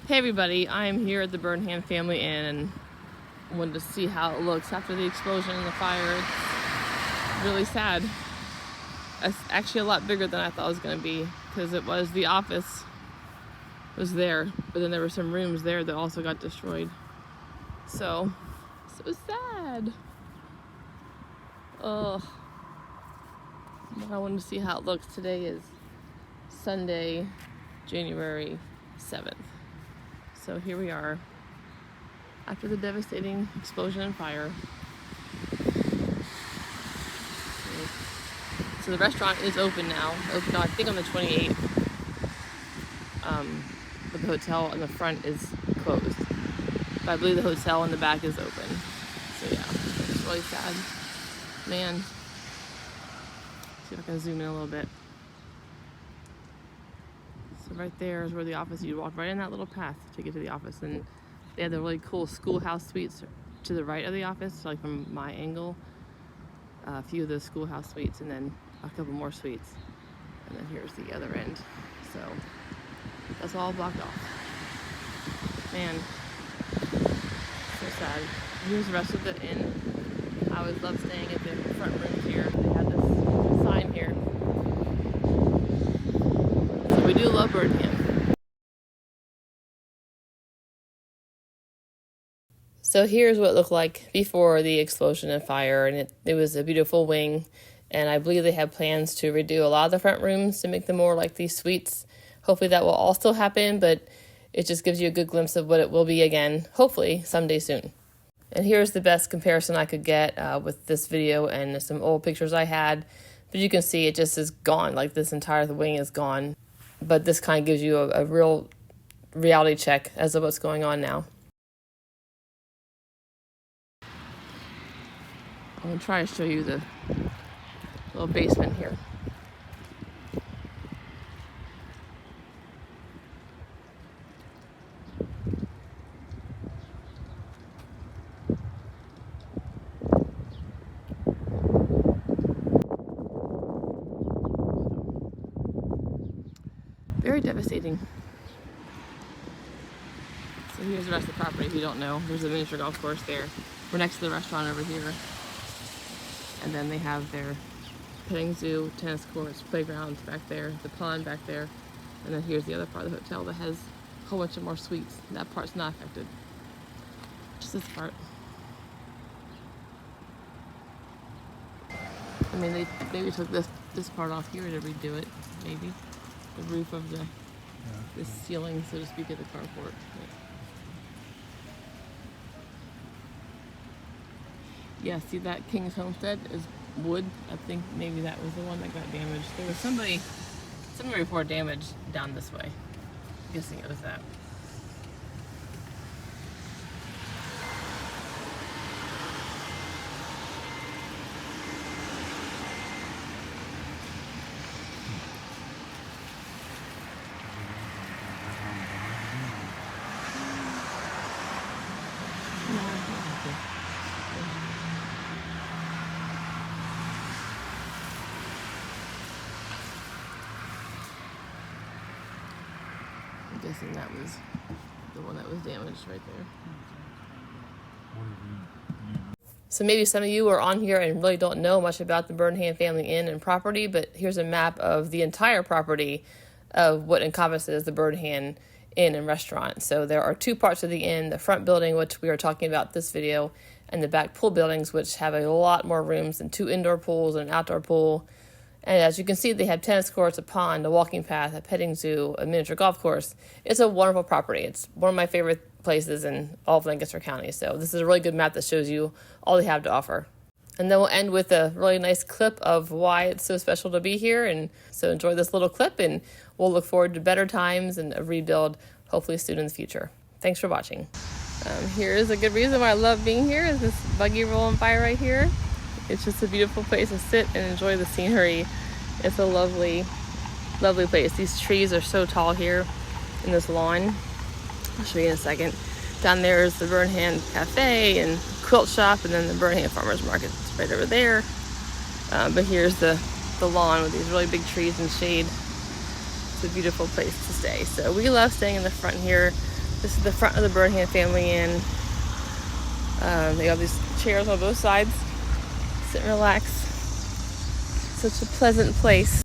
Hey everybody, I'm here at the Burnham Family Inn and wanted to see how it looks after the explosion and the fire. It's really sad. It's actually a lot bigger than I thought it was going to be because the office was there, but then there were some rooms there that also got destroyed. So sad. Ugh. I wanted to see how it looks. Today is Sunday, January 7th. So here we are after the devastating explosion and fire. So the restaurant is open now. Open I think on the 28th. But the hotel in the front is closed. But I believe the hotel in the back is open. So yeah, it's really sad. Man. See if I can zoom in a little bit. So right there is where the office, you walk right in that little path to get to the office. And they have the really cool schoolhouse suites to the right of the office, so like from my angle. A few of the schoolhouse suites and then a couple more suites. And then here's the other end. So that's all blocked off. Man, so sad. Here's the rest of the inn. I always love staying at the front rooms here. They have this sign here. So we do love Burnham. So here's what it looked like before the explosion and fire, and it was a beautiful wing, and I believe they have plans to redo a lot of the front rooms to make them more like these suites. Hopefully that will also happen, but it just gives you a good glimpse of what it will be again, hopefully someday soon. And here's the best comparison I could get with this video and some old pictures I had, but you can see it just is gone, like this entire wing is gone. But this kind of gives you a real reality check as to what's going on now. I'm going to try to show you the little basement here. Very devastating. So here's the rest of the property if you don't know. There's a miniature golf course there. We're next to the restaurant over here. And then they have their petting zoo, tennis courts, playgrounds back there, the pond back there. And then here's the other part of the hotel that has a whole bunch of more suites. That part's not affected. Just this part. I mean, they maybe took this part off here to redo it, maybe. The roof of the ceiling, so to speak, of the carport. Yeah, see that King's Homestead is wood. I think maybe that was the one that got damaged. There was somebody reported damage down this way. I'm guessing it was that. I'm guessing that was the one that was damaged right there. So maybe some of you are on here and really don't know much about the Burnham Family Inn and property, but here's a map of the entire property of what encompasses the Burnham Inn and restaurant. So there are two parts of the inn, the front building, which we are talking about this video, and the back pool buildings, which have a lot more rooms and 2 indoor pools and an outdoor pool. And as you can see, they have tennis courts, a pond, a walking path, a petting zoo, a miniature golf course. It's a wonderful property. It's one of my favorite places in all of Lancaster County. So this is a really good map that shows you all they have to offer. And then we'll end with a really nice clip of why it's so special to be here. And so enjoy this little clip, and we'll look forward to better times and a rebuild, hopefully soon in the future. Thanks for watching. Here is a good reason why I love being here, is this buggy rolling by right here. It's just a beautiful place to sit and enjoy the scenery. It's a lovely, lovely place. These trees are so tall here in this lawn. I'll show you in a second. Down there is the Burnham Cafe and quilt shop, and then the Burnham Farmers Market is right over there. But here's the lawn with these really big trees and shade. It's a beautiful place to stay. So we love staying in the front here. This is the front of the Burnham family inn. They have these chairs on both sides. Sit and relax. Such a pleasant place.